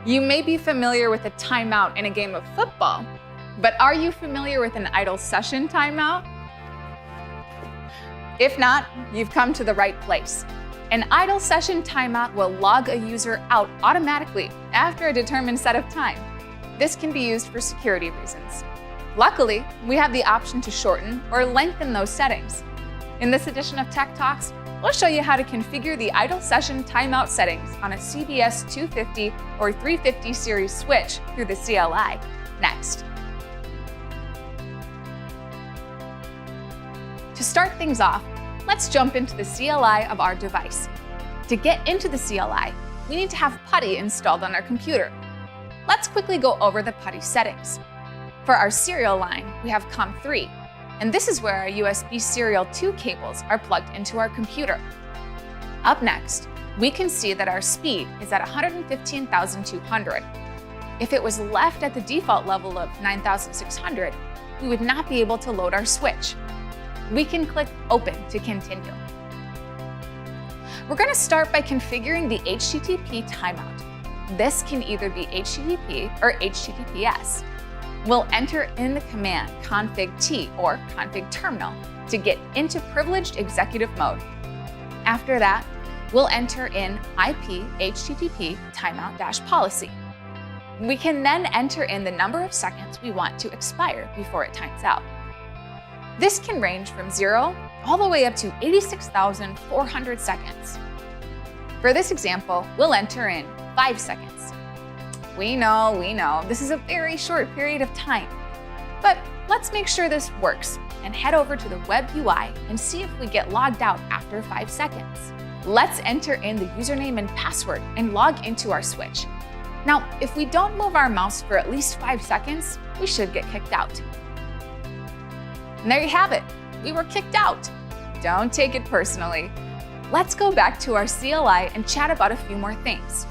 You may be familiar with a timeout in a game of football, but are you familiar with an idle session timeout? If not, you've come to the right place. An idle session timeout will log a user out automatically after a determined set of time. This can be used for security reasons. Luckily, we have the option to shorten or lengthen those settings. In this edition of Tech Talks, we'll show you how to configure the idle session timeout settings on a CBS250 or 350 series switch through the CLI. Next. To start things off, let's jump into the CLI of our device. To get into the CLI, we need to have PuTTY installed on our computer. Let's quickly go over the PuTTY settings. For our serial line, we have COM3, and this is where our USB serial 2 cables are plugged into our computer. Up next, we can see that our speed is at 115,200. If it was left at the default level of 9,600, we would not be able to load our switch. We can click Open to continue. We're going to start by configuring the HTTP timeout. This can either be HTTP or HTTPS. We'll enter in the command config-t or config terminal to get into privileged executive mode. After that, we'll enter in IP HTTP timeout-policy. We can then enter in the number of seconds we want to expire before it times out. This can range from 0 all the way up to 86,400 seconds. For this example, we'll enter in 5 seconds. We know, this is a very short period of time. But let's make sure this works and head over to the web UI and see if we get logged out after 5 seconds. Let's enter in the username and password and log into our switch. Now, if we don't move our mouse for at least 5 seconds, we should get kicked out. And there you have it. We were kicked out. Don't take it personally. Let's go back to our CLI and chat about a few more things.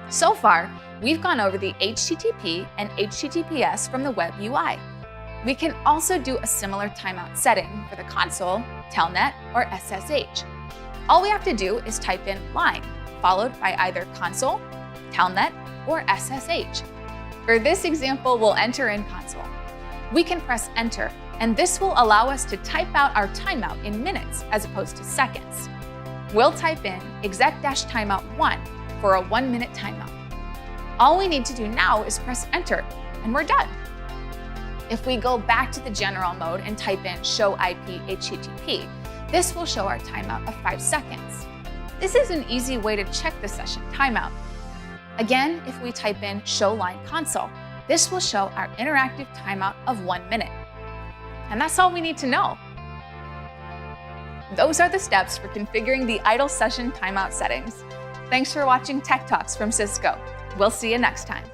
So far, we've gone over the HTTP and HTTPS from the web UI. We can also do a similar timeout setting for the console, telnet, or SSH. All we have to do is type in line, followed by either console, telnet, or SSH. For this example, we'll enter in console. We can press enter, and this will allow us to type out our timeout in minutes as opposed to seconds. We'll type in exec-timeout1 for a 1-minute timeout. All we need to do now is press enter, and we're done. If we go back to the general mode and type in show IP HTTP, this will show our timeout of 5 seconds. This is an easy way to check the session timeout. Again, if we type in show line console, this will show our interactive timeout of 1 minute. And that's all we need to know. Those are the steps for configuring the idle session timeout settings. Thanks for watching Tech Talks from Cisco. We'll see you next time.